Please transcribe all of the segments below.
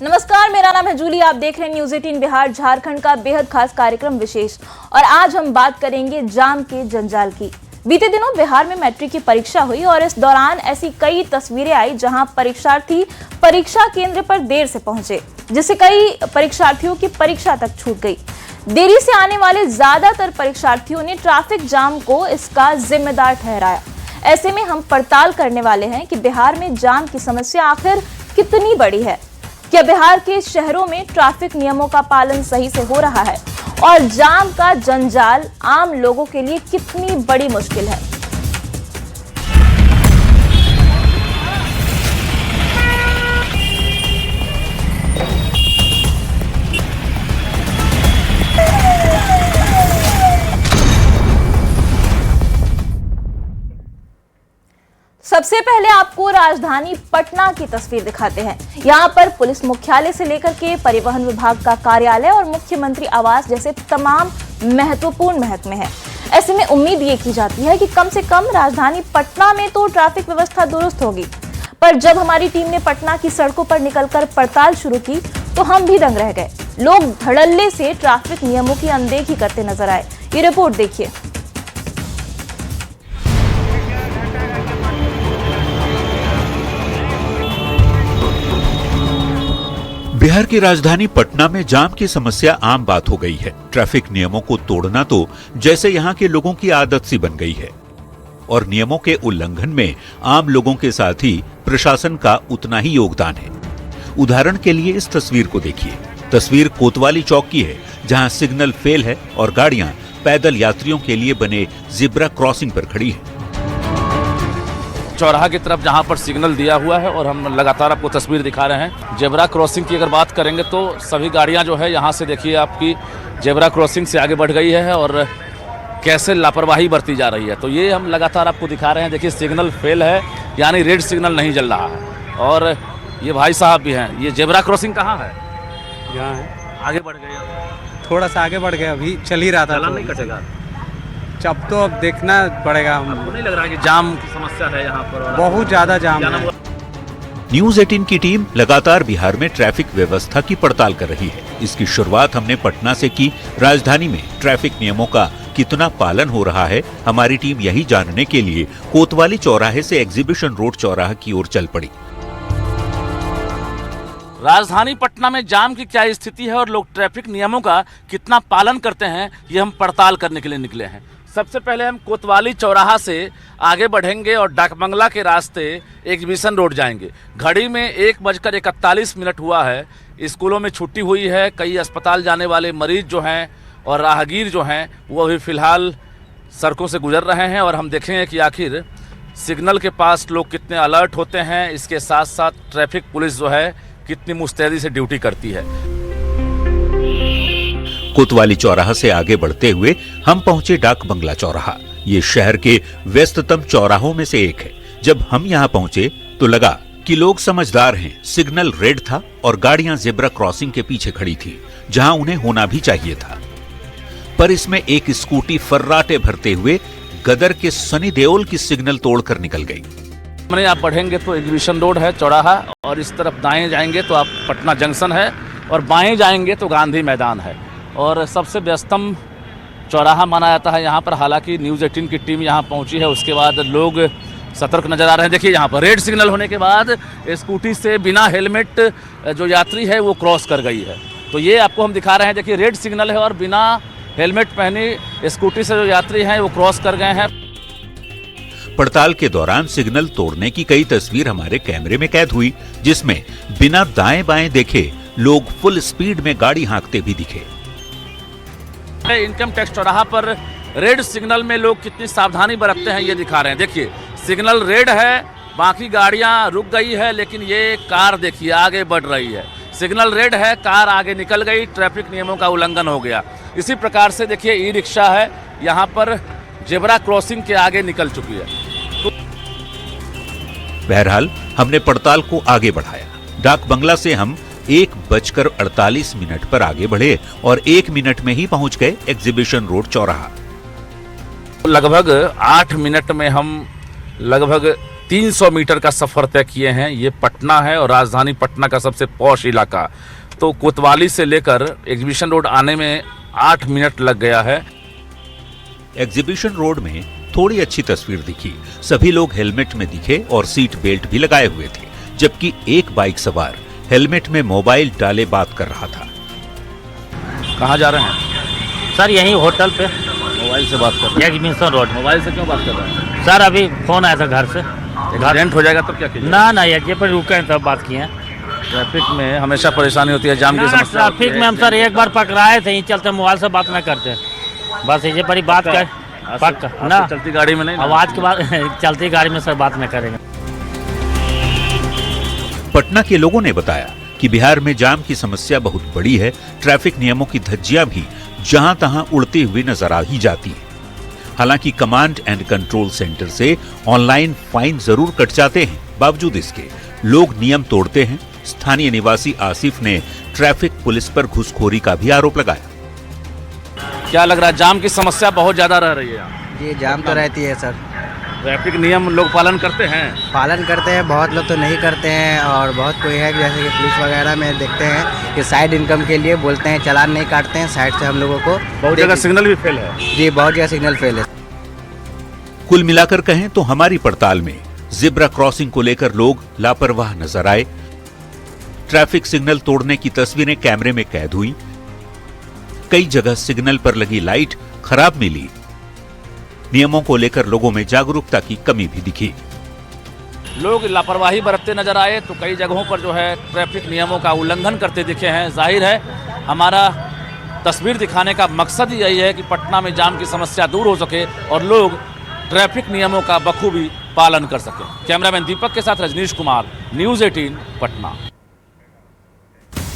नमस्कार, मेरा नाम है जूली। आप देख रहे हैं न्यूज़ 18 बिहार झारखंड का बेहद खास कार्यक्रम विशेष। और आज हम बात करेंगे जाम के जंजाल की। बीते दिनों बिहार में मैट्रिक की परीक्षा हुई और इस दौरान ऐसी कई तस्वीरें आई जहां परीक्षार्थी परीक्षा केंद्र पर देर से पहुंचे, जिससे कई परीक्षार्थियों की परीक्षा तक छूट गई। देरी से आने वाले ज्यादातर परीक्षार्थियों ने ट्रैफिक जाम को इसका जिम्मेदार ठहराया। ऐसे में हम पड़ताल करने वाले हैं कि बिहार में जाम की समस्या आखिर कितनी बड़ी है। क्या बिहार के शहरों में ट्रैफिक नियमों का पालन सही से हो रहा है और जाम का जंजाल आम लोगों के लिए कितनी बड़ी मुश्किल है। सबसे पहले आपको राजधानी पटना की तस्वीर दिखाते हैं। यहाँ पर पुलिस मुख्यालय से लेकर के परिवहन विभाग का कार्यालय और मुख्यमंत्री आवास जैसे तमाम महत्वपूर्ण महकमे हैं। ऐसे में उम्मीद ये की जाती है कि कम से कम राजधानी पटना में तो ट्रैफिक व्यवस्था दुरुस्त होगी। पर जब हमारी टीम ने पटना की सड़कों पर निकलकर पड़ताल शुरू की तो हम भी दंग रह गए। लोग धड़ल्ले से ट्रैफिक नियमों की अनदेखी करते नजर आए। ये रिपोर्ट देखिए। बिहार की राजधानी पटना में जाम की समस्या आम बात हो गई है। ट्रैफिक नियमों को तोड़ना तो जैसे यहाँ के लोगों की आदत सी बन गई है और नियमों के उल्लंघन में आम लोगों के साथ ही प्रशासन का उतना ही योगदान है। उदाहरण के लिए इस तस्वीर को देखिए। तस्वीर कोतवाली चौक की है, जहाँ सिग्नल फेल है और गाड़ियां पैदल यात्रियों के लिए बने ज़ेब्रा क्रॉसिंग पर खड़ी है। चौराहा की तरफ जहां पर सिग्नल दिया हुआ है और हम लगातार आपको तस्वीर दिखा रहे हैं। जेब्रा क्रॉसिंग की अगर बात करेंगे तो सभी गाड़ियां जो है यहां से देखिए आपकी जेब्रा क्रॉसिंग से आगे बढ़ गई है और कैसे लापरवाही बरती जा रही है। तो ये हम लगातार आपको दिखा रहे हैं। देखिए सिग्नल फेल है, यानी रेड सिग्नल नहीं जल रहा है। और ये भाई साहब भी हैं। ये जेब्रा क्रॉसिंग कहाँ है? यहाँ है। आगे बढ़ गए, थोड़ा सा आगे बढ़ गए, अभी चल ही रहा था। चलान नहीं कटेगा अब तो अब देखना पड़ेगा। हमको नहीं लग रहा है कि जाम की समस्या है यहाँ पर? बहुत ज्यादा जाम है। न्यूज़ 18 की टीम लगातार बिहार में ट्रैफिक व्यवस्था की पड़ताल कर रही है। इसकी शुरुआत हमने पटना से की। राजधानी में ट्रैफिक नियमों का कितना पालन हो रहा है, हमारी टीम यही जानने के लिए कोतवाली चौराहे से एग्जीबिशन रोड चौराहा की ओर चल पड़ी। राजधानी पटना में जाम की क्या स्थिति है और लोग ट्रैफिक नियमों का कितना पालन करते हैं, ये हम पड़ताल करने के लिए निकले हैं। सबसे पहले हम कोतवाली चौराहा से आगे बढ़ेंगे और डाकबंगला के रास्ते एग्जीबिशन रोड जाएंगे। घड़ी में 1:41 हुआ है। स्कूलों में छुट्टी हुई है। कई अस्पताल जाने वाले मरीज जो हैं और राहगीर जो हैं वो अभी फ़िलहाल सड़कों से गुजर रहे हैं और हम देखेंगे कि आखिर सिग्नल के पास लोग कितने अलर्ट होते हैं। इसके साथ साथ ट्रैफिक पुलिस जो है कितनी मुस्तैदी से ड्यूटी करती है। कोतवाली चौराहा से आगे बढ़ते हुए हम पहुंचे डाक बंगला चौराहा। ये शहर के व्यस्ततम चौराहों में से एक है। जब हम यहाँ पहुंचे तो लगा कि लोग समझदार हैं। सिग्नल रेड था और गाड़ियां ज़ेब्रा क्रॉसिंग के पीछे खड़ी थी, जहां उन्हें होना भी चाहिए था। पर इसमें एक स्कूटी फर्राटे भरते हुए गदर के सनी देओल की सिग्नल तोड़कर निकल गई। मैंने आप बढ़ेंगे तो एग्जीबिशन रोड है चौराहा, और इस तरफ दाएं जाएंगे तो आप पटना जंक्शन है और बाएं जाएंगे तो गांधी मैदान है। और सबसे व्यस्तम चौराहा माना जाता है यहाँ पर। हालांकि न्यूज़ 18 की टीम यहाँ पहुँची है, उसके बाद लोग सतर्क नजर आ रहे हैं। देखिए यहाँ पर रेड सिग्नल होने के बाद स्कूटी से बिना हेलमेट जो यात्री है वो क्रॉस कर गई है। तो ये आपको हम दिखा रहे हैं। देखिए रेड सिग्नल है और बिना हेलमेट पहने स्कूटी से जो यात्री हैं वो क्रॉस कर गए हैं। पड़ताल के दौरान सिग्नल तोड़ने की कई तस्वीर हमारे कैमरे में कैद हुई, जिसमें बिना दाएं बाएं देखे लोग फुल स्पीड में गाड़ी हाँकते भी दिखे। इनकम टैक्स चौराहा पर रेड सिग्नल में लोग कितनी सावधानी बरतते हैं ये दिखा रहे हैं। देखिए सिग्नल रेड है, बाकी गाड़ियां रुक गई है, लेकिन ये कार देखिए आगे बढ़ रही है। सिग्नल रेड है, कार आगे निकल गई, ट्रैफिक नियमों का उल्लंघन हो गया। इसी प्रकार से देखिए ई रिक्शा है, यहाँ पर जेब्रा क्रॉसिंग के आगे निकल चुकी है। बहरहाल हमने पड़ताल को आगे बढ़ाया। डाक बंगला से हम 1:48 पर आगे बढ़े और 1 मिनट में ही पहुंच गए एग्जीबिशन रोड चौराहा। लगभग 8 मिनट में हम लगभग 300 मीटर का सफ़र तय किए हैं। ये पटना है और राजधानी पटना का सबसे पॉश इलाका। तो कोतवाली से लेकर एग्जीबिशन रोड आने में 8 मिनट लग गया है। एग्जीबिशन रोड में थोड़ी अच्छी तस्वीर दिखी। सभी लोग हेलमेट में दिखे और सीट बेल्ट भी लगाए हुए थे, जबकि एक बाइक सवार हेलमेट में मोबाइल डाले बात कर रहा था। कहाँ जा रहे हैं सर? यहीं होटल पे मोबाइल से बात कर रहे हैं। Exhibition road. मोबाइल से क्यों बात कर रहे हैं सर अभी फोन आया था घर से। एक्सीडेंट हो जाएगा तो क्या कीजिएगा? ना ये पर रुके हैं तब बात किए हैं। ट्रैफिक में हमेशा परेशानी होती है, जाम की समस्या होती ट्रैफिक है। में हम सर एक बार पकड़ाए थे, चलते मोबाइल से बात ना करते, बस ये बड़ी बात कर पक्का ना। चलती गाड़ी में नहीं ना? आवाज के बाद चलती गाड़ी में सर बात न करेंगे। पटना के लोगों ने बताया कि बिहार में जाम की समस्या बहुत बड़ी है। ट्रैफिक नियमों की धज्जियां भी जहां तहां उड़ती हुई नजर आ ही जाती है। हालांकि कमांड एंड कंट्रोल सेंटर से ऑनलाइन फाइन जरूर कट जाते हैं, बावजूद इसके लोग नियम तोड़ते हैं। स्थानीय निवासी आसिफ ने ट्रैफिक पुलिस पर घूसखोरी का भी आरोप लगाया। क्या लग रहा है, जाम की समस्या बहुत ज्यादा रह रही है यहाँ? जी जाम तो रहती है सर। ट्रैफिक नियम लोग पालन करते हैं? पालन करते हैं, बहुत लोग तो नहीं करते हैं और बहुत कोई है कि जैसे कि पुलिस वगैरह में देखते हैं कि साइड इनकम के लिए बोलते हैं, चालान नहीं काटते हैं साइड से हम लोगों को। बहुत जगह सिग्नल भी फेल है। जी बहुत जगह सिग्नल फेल है। कुल मिलाकर कहें तो हमारी पड़ताल में जिब्रा क्रॉसिंग को लेकर लोग लापरवाह नजर आए। ट्रैफिक सिग्नल तोड़ने की तस्वीरें कैमरे में कैद हुई। कई जगह सिग्नल पर लगी लाइट खराब मिली। नियमों को लेकर लोगों में जागरूकता की कमी भी दिखी। लोग लापरवाही बरतते नजर आए तो कई जगहों पर जो है ट्रैफिक नियमों का उल्लंघन करते दिखे हैं। जाहिर है हमारा तस्वीर दिखाने का मकसद ही यही है कि पटना में जाम की समस्या दूर हो सके और लोग ट्रैफिक नियमों का बखूबी पालन कर सकें। कैमरामैन दीपक के साथ रजनीश कुमार, न्यूज़ 18 पटना।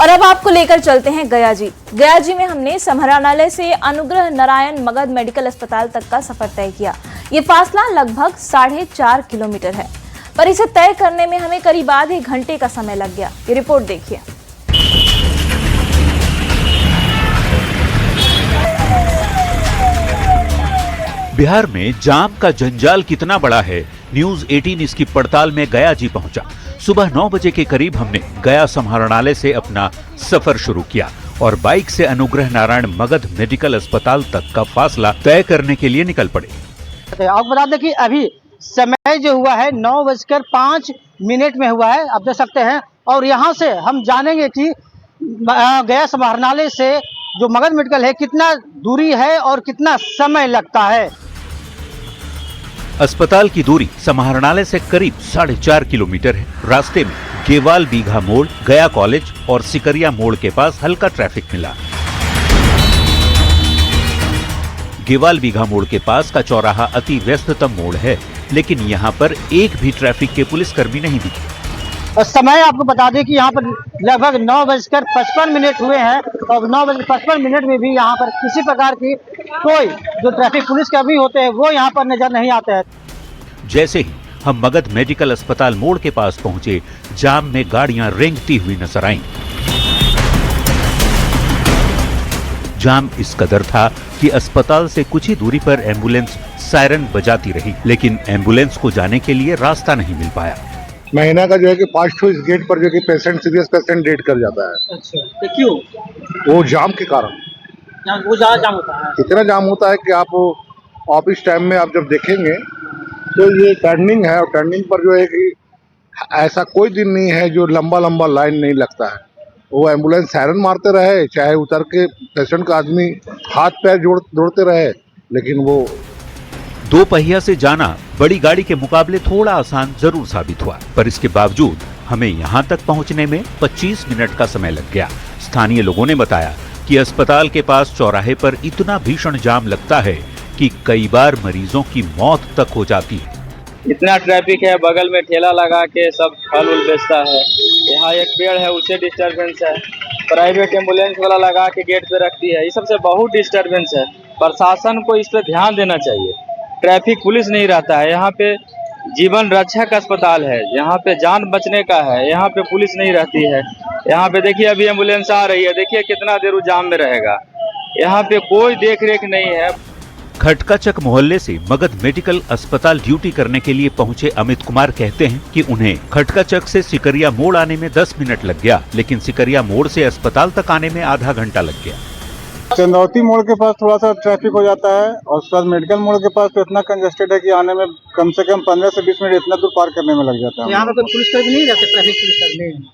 और अब आपको लेकर चलते हैं गया जी। गया जी में हमने समाहरणालय से अनुग्रह नारायण मगध मेडिकल अस्पताल तक का सफर तय किया। ये फासला लगभग 4.5 किलोमीटर है, पर इसे तय करने में हमें करीब आधे घंटे का समय लग गया। ये रिपोर्ट देखिए। बिहार में जाम का जंजाल कितना बड़ा है, न्यूज़ 18 इसकी पड़ताल में गया जी पहुंचा। सुबह 9 बजे के करीब हमने गया समाहरणालय से अपना सफर शुरू किया और बाइक से अनुग्रह नारायण मगध मेडिकल अस्पताल तक का फासला तय करने के लिए निकल पड़े। आपको बता दें कि अभी समय जो हुआ है 9:05 में हुआ है, आप देख सकते हैं। और यहाँ से हम जानेंगे कि गया समाहरणालय से जो मगध मेडिकल है कितना दूरी है और कितना समय लगता है। अस्पताल की दूरी समाहरणालय से करीब 4.5 किलोमीटर है। रास्ते में गेवाल बीघा मोड़, गया कॉलेज और सिकरिया मोड़ के पास हल्का ट्रैफिक मिला। गेवाल बीघा मोड़ के पास का चौराहा अति व्यस्ततम मोड़ है, लेकिन यहाँ पर एक भी ट्रैफिक के पुलिसकर्मी नहीं दिखे। और समय आपको बता दें कि यहाँ पर लगभग 9:55 हुए हैं और 9:55 में भी यहाँ पर किसी प्रकार की कोई जो ट्रैफिक पुलिस कर्मी होते हैं वो यहाँ पर नजर नहीं आते हैं। जैसे ही हम मगध मेडिकल अस्पताल मोड़ के पास पहुंचे, जाम में गाड़ियां रेंगती हुई नजर आईं। जाम इस कदर था कि अस्पताल से कुछ ही दूरी पर एम्बुलेंस सायरन बजाती रही, लेकिन एम्बुलेंस को जाने के लिए रास्ता नहीं मिल पाया। महीना का जो है कि 5 इस गेट पर जो कि पेशेंट सीरियस पेशेंट डेट कर जाता है। अच्छा, तो क्यों? वो जाम के कारण। वो ज्यादा जाम होता है। इतना जाम होता है कि आप ऑफिस टाइम में आप जब देखेंगे तो ये टर्निंग है और टर्निंग पर जो है कि ऐसा कोई दिन नहीं है जो लंबा लंबा लाइन नहीं लगता है। वो एम्बुलेंस सायरन मारते रहे, चाहे उतर के पेशेंट का आदमी हाथ पैर जोड़ते रहे, लेकिन वो दो पहिया से जाना बड़ी गाड़ी के मुकाबले थोड़ा आसान जरूर साबित हुआ, पर इसके बावजूद हमें यहाँ तक पहुँचने में 25 मिनट का समय लग गया। स्थानीय लोगों ने बताया कि अस्पताल के पास चौराहे पर इतना भीषण जाम लगता है कि कई बार मरीजों की मौत तक हो जाती है। इतना ट्रैफिक है, बगल में ठेला लगा के सब फल उल बेचता है। यहाँ एक पेड़ है, उससे डिस्टरबेंस है। प्राइवेट एम्बुलेंस वाला लगा के गेट पे रखती है। ये सबसे बहुत डिस्टरबेंस है। प्रशासन को इस पे ध्यान देना चाहिए। ट्रैफिक पुलिस नहीं रहता है यहाँ पे। जीवन रक्षक अस्पताल है, यहाँ पे जान बचने का है, यहाँ पे पुलिस नहीं रहती है। यहाँ पे देखिए अभी एम्बुलेंस आ रही है, देखिए कितना देर जाम में रहेगा। यहाँ पे कोई देख रेख नहीं है। खटकाचक मोहल्ले से मगध मेडिकल अस्पताल ड्यूटी करने के लिए पहुंचे अमित कुमार कहते हैं कि उन्हें खटकाचक से सिकरिया मोड़ आने में 10 मिनट लग गया, लेकिन सिकरिया मोड़ से अस्पताल तक आने में आधा घंटा लग गया। चंदौती मोड़ के पास थोड़ा सा ट्रैफिक हो जाता है और उसके बाद मेडिकल मोड़ के पास तो इतना कंजेस्टेड है कि आने में कम से कम 15 से 20 मिनट इतना दूर पार करने में लग जाता है। यहाँ पर कोई पुलिसकर्मी नहीं रहते, ट्रैफिक पुलिसकर्मी?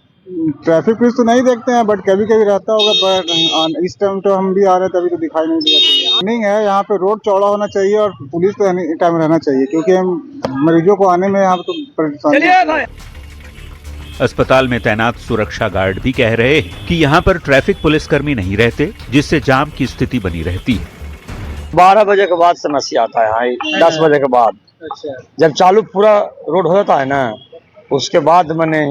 ट्रैफिक पुलिस तो नहीं देखते हैं, बट कभी कभी रहता होगा, बट इस टाइम तो हम भी आ रहे हैं तभी तो दिखाई नहीं दिया। नहीं है, यहाँ पे रोड चौड़ा होना चाहिए और पुलिस तो एनी टाइम रहना चाहिए, क्योंकि हम मरीजों को आने में यहाँ तो परेशानी। अस्पताल में तैनात सुरक्षा गार्ड भी कह रहे हैं कि यहाँ पर ट्रैफिक पुलिसकर्मी नहीं रहते, जिससे जाम की स्थिति बनी रहती है। 12 बजे के बाद समस्या आता है, 10 बजे के बाद। अच्छा। जब चालू पूरा रोड हो जाता है ना, उसके बाद मैंने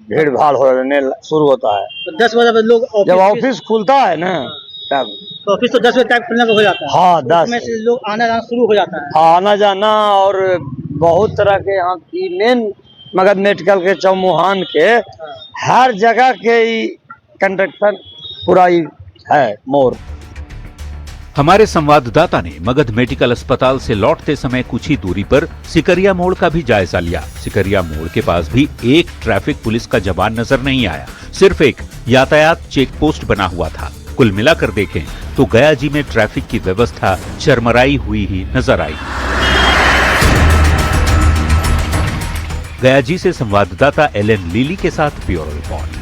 भीड़ भाड़ होने शुरू होता है। तो 10 बजे लोग जब ऑफिस खुलता है ना, तब तो ऑफिस तो 10 बजे तक खुलने को हो जाता है। हाँ, 10 में से लोग आना जाना शुरू हो जाता है। हाँ, आना जाना, और बहुत तरह के यहाँ की मेन मगध मेडिकल के चौमुहान के हर जगह के कंडक्टर पूरा ही है मोड़। हमारे संवाददाता ने मगध मेडिकल अस्पताल से लौटते समय कुछ ही दूरी पर सिकरिया मोड़ का भी जायजा लिया। सिकरिया मोड़ के पास भी एक ट्रैफिक पुलिस का जवान नजर नहीं आया, सिर्फ एक यातायात चेक पोस्ट बना हुआ था। कुल मिलाकर देखें तो गया जी में ट्रैफिक की व्यवस्था चरमराई हुई ही नजर आई। गया जी से संवाददाता एलन लीली के साथ ब्यूरो रिपोर्ट।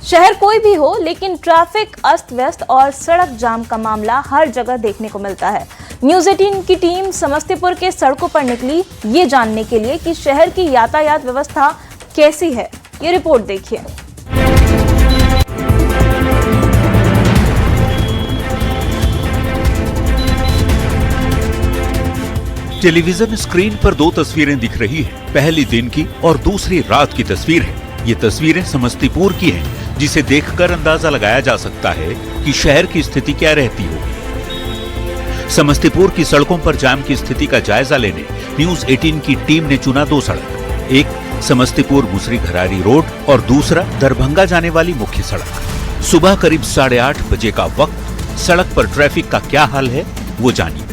शहर कोई भी हो, लेकिन ट्रैफिक अस्त व्यस्त और सड़क जाम का मामला हर जगह देखने को मिलता है। न्यूज़ 18 की टीम समस्तीपुर के सड़कों पर निकली ये जानने के लिए कि शहर की यातायात व्यवस्था कैसी है। ये रिपोर्ट देखिए। टेलीविजन स्क्रीन पर दो तस्वीरें दिख रही हैं, पहली दिन की और दूसरी रात की तस्वीर है। ये तस्वीरें समस्तीपुर की हैं, जिसे देखकर अंदाजा लगाया जा सकता है कि शहर की स्थिति क्या रहती होगी। समस्तीपुर की सड़कों पर जाम की स्थिति का जायजा लेने न्यूज़ 18 की टीम ने चुना दो सड़क, एक समस्तीपुर मुसरी घरारी रोड और दूसरा दरभंगा जाने वाली मुख्य सड़क। सुबह करीब 8:30 बजे का वक्त। सड़क पर ट्रैफिक का क्या हाल है वो जानिए।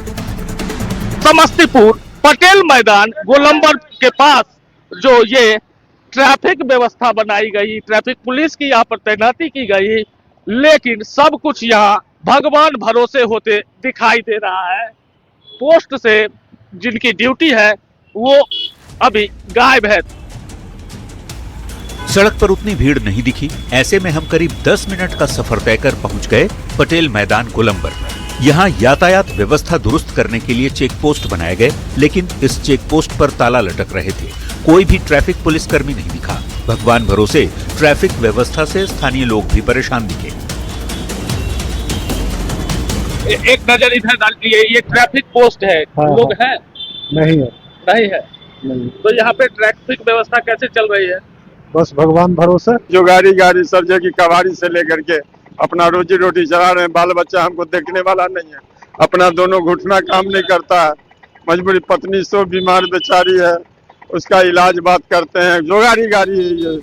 समस्तीपुर पटेल मैदान गोलंबर के पास जो ये ट्रैफिक व्यवस्था बनाई गई, ट्रैफिक पुलिस की यहाँ पर तैनाती की गई, लेकिन सब कुछ यहाँ भगवान भरोसे होते दिखाई दे रहा है। पोस्ट से जिनकी ड्यूटी है वो अभी गायब है। सड़क पर उतनी भीड़ नहीं दिखी। ऐसे में हम करीब 10 मिनट का सफर तय कर पहुंच गए पटेल मैदान गोलंबर। यहाँ यातायात व्यवस्था दुरुस्त करने के लिए चेक पोस्ट बनाए गए, लेकिन इस चेक पोस्ट पर ताला लटक रहे थे। कोई भी ट्रैफिक पुलिसकर्मी नहीं दिखा। भगवान भरोसे ट्रैफिक व्यवस्था से स्थानीय लोग भी परेशान दिखे। एक नजर इधर डालिए, ये ट्रैफिक पोस्ट है। लोग हैं? नहीं है। नहीं है। नहीं। तो यहाँ पे ट्रैफिक व्यवस्था कैसे चल रही है? बस भगवान भरोसे। जो गाड़ी सब जगह की कबाड़ी से लेकर के अपना रोजी रोटी चला रहे हैं। बाल बच्चा हमको देखने वाला नहीं है, अपना दोनों घुटना काम नहीं करता है। मजबूरी, पत्नी सो बीमार बेचारी है, उसका इलाज बात करते हैं। जो गाड़ी है ये।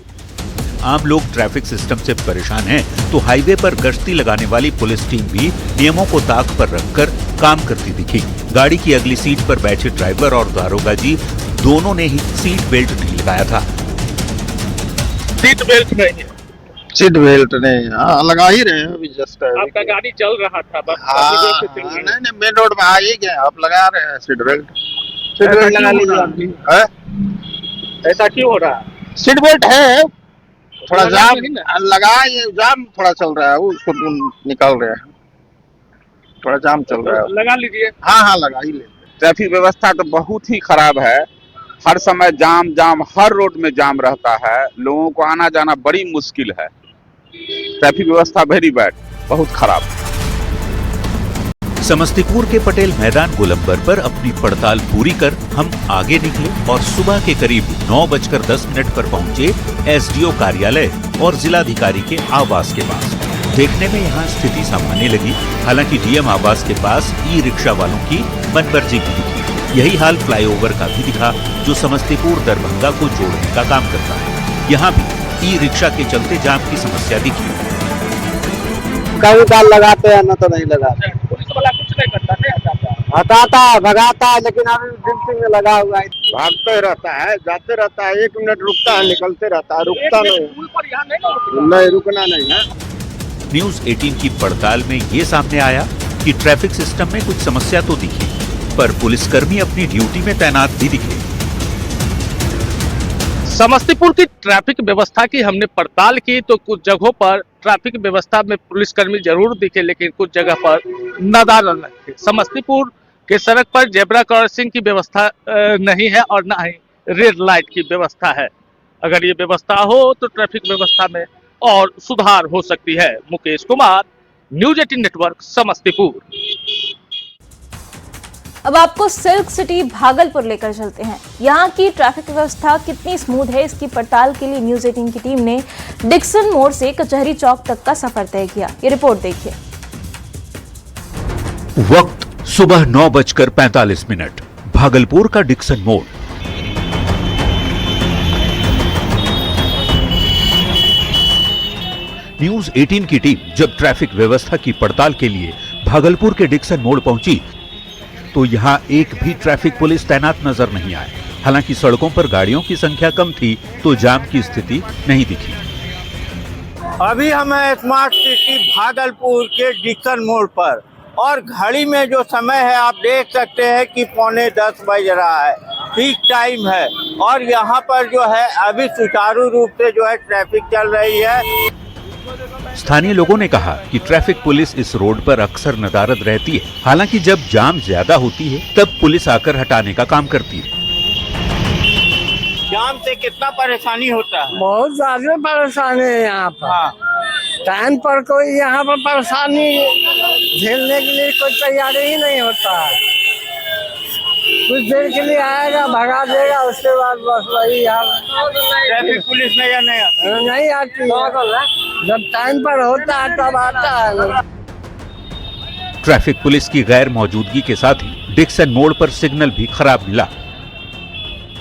आम लोग ट्रैफिक सिस्टम से परेशान हैं, तो हाईवे पर गश्ती लगाने वाली पुलिस टीम भी नियमों को ताक पर रखकर काम करती दिखी। गाड़ी की अगली सीट पर बैठे ड्राइवर और दारोगा जी दोनों ने ही सीट बेल्ट नहीं लगाया था। सीट बेल्ट नहीं है। सीट बेल्ट नहीं, हाँ लगा ही रहे हैं अभी जस्ट। आपका गाड़ी चल रहा था बस। नहीं, मेन रोड में आ ही गए, आप लगा रहे हैं सीट बेल्ट। सीट बेल्ट लगा लीजिए। ऐसा क्यों हो रहा है? सीट बेल्ट है, थोड़ा जाम लगा, ये जाम थोड़ा चल रहा है, उसको निकाल रहे हैं, थोड़ा जाम चल रहा है। लगा लीजिए। हाँ लगा ही ले। ट्रैफिक व्यवस्था तो बहुत ही खराब है। हर समय जाम हर रोड में जाम रहता है। लोगों को आना जाना बड़ी मुश्किल है। ट्रैफिक व्यवस्था वेरी बैड, बहुत खराब। समस्तीपुर के पटेल मैदान गोलंबर पर अपनी पड़ताल पूरी कर हम आगे निकले और सुबह के करीब 9:10 पर पहुंचे एसडीओ कार्यालय और जिलाधिकारी के आवास के पास। देखने में यहाँ स्थिति सामान्य लगी। हालांकि डीएम आवास के पास ई रिक्शा वालों की मनमर्जी भी दिखी। यही हाल फ्लाईओवर का भी दिखा, जो समस्तीपुर दरभंगा को जोड़ने का काम करता है। यहाँ भी ई रिक्शा के चलते जाम की समस्या दिखी। कभी काल लगाते हैं, ना तो नहीं लगाते। पुलिस वाला कुछ नहीं करता, नहीं हटाता। हटाता है, भगाता है, लेकिन अभी ड्रिंकिंग में लगा हुआ है। भागते रहता है, जाते रहता है, 1 मिनट रुकता है, निकलते रहता है, रुकता नहीं। पुल पर यहाँ नहीं, नहीं, रुकना नहीं है। न्यूज 18 की पड़ताल में ये सामने आया कि ट्रैफिक सिस्टम में कुछ समस्या तो दिखी, पर पुलिसकर्मी अपनी ड्यूटी में तैनात भी दिखे। समस्तीपुर की ट्रैफिक व्यवस्था की हमने पड़ताल की तो कुछ जगहों पर ट्रैफिक व्यवस्था में पुलिसकर्मी जरूर दिखे, लेकिन कुछ जगह पर नदारद थे। समस्तीपुर के सड़क पर जेब्रा क्रॉसिंग की व्यवस्था नहीं है और न ही रेड लाइट की व्यवस्था है। अगर ये व्यवस्था हो तो ट्रैफिक व्यवस्था में और सुधार हो सकती है। Mukesh Kumar, news 18 network, Samastipur. अब आपको सिल्क सिटी भागलपुर लेकर चलते हैं। यहाँ की ट्रैफिक व्यवस्था कितनी स्मूथ है, इसकी पड़ताल के लिए न्यूज 18 की टीम ने डिक्सन मोड़ से कचहरी चौक तक का सफर तय किया। ये रिपोर्ट देखिए। वक्त सुबह 9:45, भागलपुर का डिक्सन मोड़। न्यूज 18 की टीम जब ट्रैफिक व्यवस्था की पड़ताल के लिए भागलपुर के डिक्सन मोड़ पहुंची तो यहां एक भी ट्रैफिक पुलिस तैनात नजर नहीं आए। हालांकि सड़कों पर गाड़ियों की संख्या कम थी तो जाम की स्थिति नहीं दिखी। अभी हम हैं स्मार्ट सिटी भागलपुर के डिक्सन मोड़ पर और घड़ी में जो समय है आप देख सकते हैं कि 9:45 बज रहा है, पीक टाइम है और यहाँ पर जो है अभी सुचारू रूप से जो है ट्रैफिक चल रही है। स्थानीय लोगों ने कहा कि ट्रैफिक पुलिस इस रोड पर अक्सर नदारद रहती है। हालांकि जब जाम ज्यादा होती है तब पुलिस आकर हटाने का काम करती है। जाम से कितना परेशानी होता है? बहुत ज्यादा परेशानी है यहाँ पर। टाइम पर कोई यहाँ पर परेशानी झेलने के लिए कोई तैयारी ही नहीं होता है। कुछ देर के लिए आएगा, भगा देगा, उसके बाद बस वही हाल। ट्रैफिक पुलिस नहीं आती जब टाइम पर होता है तब आता है। ट्रैफिक पुलिस की गैर मौजूदगी के साथ ही डिक्सन मोड़ पर सिग्नल भी खराब मिला।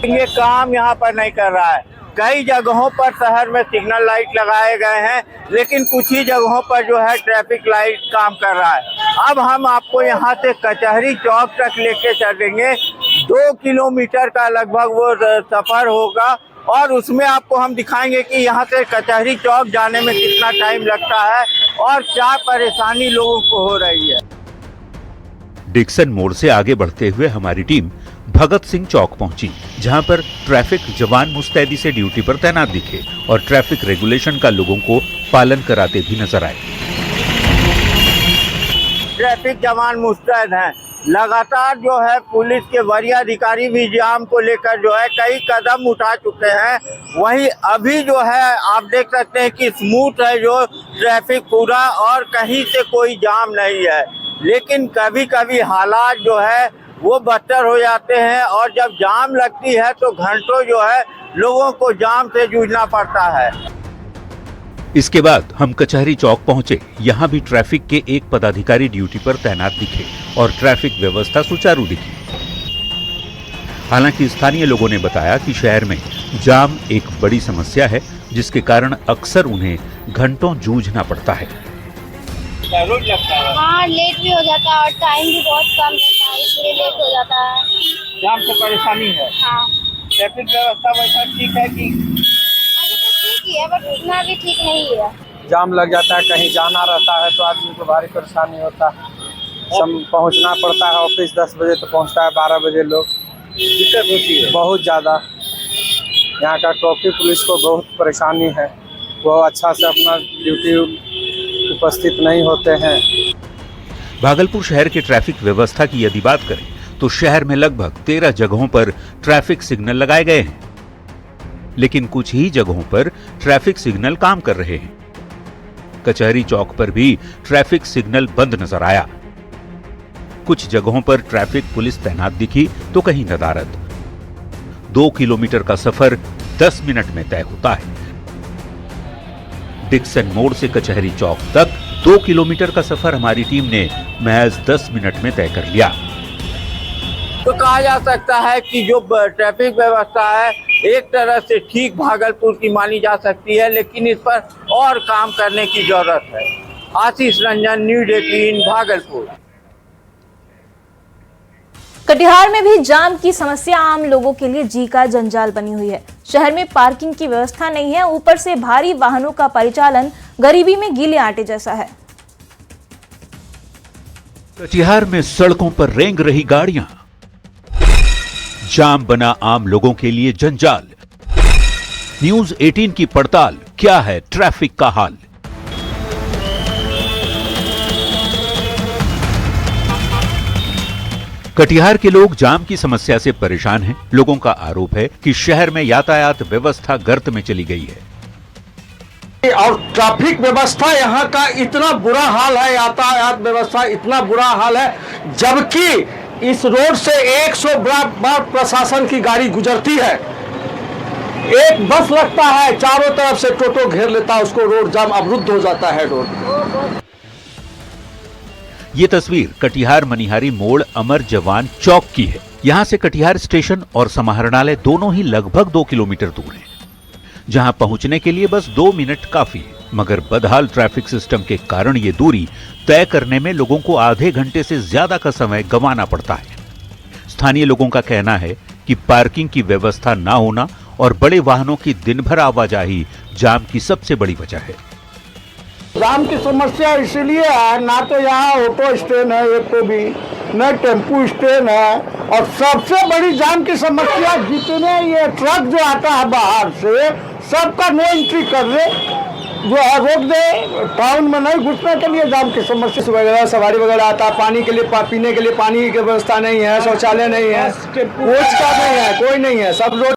ये काम यहाँ पर नहीं कर रहा है। कई जगहों पर शहर में सिग्नल लाइट लगाए गए हैं, लेकिन कुछ ही जगहों पर जो है ट्रैफिक लाइट काम कर रहा है। अब हम आपको यहाँ से कचहरी चौक तक लेके चलेंगे। 2 किलोमीटर का लगभग वो सफर होगा और उसमें आपको हम दिखाएंगे कि यहाँ से कचहरी चौक जाने में कितना टाइम लगता है और क्या परेशानी लोगों को हो रही है। डिक्सन मोड़ से आगे बढ़ते हुए हमारी टीम भगत सिंह चौक पहुंची, जहां पर ट्रैफिक जवान मुस्तैदी से ड्यूटी पर तैनात दिखे और ट्रैफिक रेगुलेशन का लोगों को पालन कराते भी नजर आए। ट्रैफिक जवान मुस्तैद हैं। लगातार जो है पुलिस के वरीय अधिकारी भी जाम को लेकर जो है कई कदम उठा चुके हैं। वहीं अभी जो है आप देख सकते हैं कि स्मूथ है जो ट्रैफिक पूरा और कहीं से कोई जाम नहीं है। लेकिन कभी कभी हालात जो है वो बदतर हो जाते हैं और जब जाम लगती है तो घंटों जो है लोगों को जाम से जूझना पड़ता है। इसके बाद हम कचहरी चौक पहुंचे। यहाँ भी ट्रैफिक के एक पदाधिकारी ड्यूटी पर तैनात दिखे और ट्रैफिक व्यवस्था सुचारू दिखी। हालांकि स्थानीय लोगों ने बताया कि शहर में जाम एक बड़ी समस्या है, जिसके कारण अक्सर उन्हें घंटों जूझना पड़ता है। हाँ, लेट भी हो जाता है और टाइम भी बहुत कम रहता है, इसलिए लेट हो जाता है। जाम से परेशानी है। हाँ। ट्रैफिक व्यवस्था वैसा ठीक है कि ठीक ही है, बट उतना भी ठीक नहीं है। जाम लग जाता है, कहीं जाना रहता है तो आदमी को भारी परेशानी होता है। सब पहुंचना पड़ता है ऑफिस, 10 बजे तो पहुंचता है, 12 बजे लोग। दिक्कत होती है बहुत ज़्यादा। यहाँ का ट्रैफिक पुलिस को बहुत परेशानी है, वो अच्छा से अपना ड्यूटी उपस्थित नहीं होते हैं। भागलपुर शहर के ट्रैफिक व्यवस्था की यदि बात करें तो शहर में लगभग 13 जगहों पर ट्रैफिक सिग्नल लगाए गए हैं, लेकिन कुछ ही जगहों पर ट्रैफिक सिग्नल काम कर रहे हैं। कचहरी चौक पर भी ट्रैफिक सिग्नल बंद नजर आया। कुछ जगहों पर ट्रैफिक पुलिस तैनात दिखी तो कहीं नदारद। 2 किलोमीटर का सफर 10 मिनट में तय होता है। डिक्सन मोड़ से कचहरी चौक तक 2 किलोमीटर का सफर हमारी टीम ने महज 10 मिनट में तय कर लिया। तो कहा जा सकता है कि जो ट्रैफिक व्यवस्था है एक तरह से ठीक भागलपुर की मानी जा सकती है, लेकिन इस पर और काम करने की जरूरत है। आशीष रंजन, न्यूज़ 18 भागलपुर। कटिहार में भी जाम की समस्या आम लोगों के लिए जी का जंजाल बनी हुई है। शहर में पार्किंग की व्यवस्था नहीं है, ऊपर से भारी वाहनों का परिचालन गरीबी में गीले आटे जैसा है। कटिहार में सड़कों पर रेंग रही गाड़ियां, जाम बना आम लोगों के लिए जंजाल। न्यूज़ 18 की पड़ताल, क्या है ट्रैफिक का हाल। कटिहार के लोग जाम की समस्या से परेशान हैं। लोगों का आरोप है कि शहर में यातायात व्यवस्था गर्त में चली गई है और ट्रैफिक व्यवस्था यहाँ का इतना बुरा हाल है, यातायात व्यवस्था इतना बुरा हाल है, जबकि इस रोड से 100 बार प्रशासन की गाड़ी गुजरती है। एक बस लगता है, चारों तरफ से टोटो घेर लेता है उसको, रोड जाम अवरुद्ध हो जाता है रोड। ये तस्वीर कटिहार मनिहारी मोड़ अमर जवान चौक की है। यहां से कटिहार स्टेशन और समाहरणालय दोनों ही लगभग 2 किलोमीटर दूर हैं, जहां पहुंचने के लिए बस 2 मिनट काफी है। मगर बदहाल ट्रैफिक सिस्टम के कारण ये दूरी तय करने में लोगों को आधे घंटे से ज्यादा का समय गंवाना पड़ता है। स्थानीय लोगों का कहना है कि पार्किंग की व्यवस्था न होना और बड़े वाहनों की दिन भर आवाजाही जाम की सबसे बड़ी वजह है। जाम की समस्या इसलिए है, ना तो यहाँ ऑटो स्टैंड है एक तो भी, न टेम्पू स्टैंड है, और सबसे बड़ी जाम की समस्या जितने ये ट्रक जो आता है बाहर से सबका नो एंट्री कर दे, जो है रोक दे, टाउन में नहीं घुसने के लिए जाम की समस्या वगैरह, सवारी वगैरह आता है, पानी के लिए पीने के लिए पानी की व्यवस्था नहीं है, शौचालय नहीं है, कोच का नहीं है, कोई नहीं है, सब रोड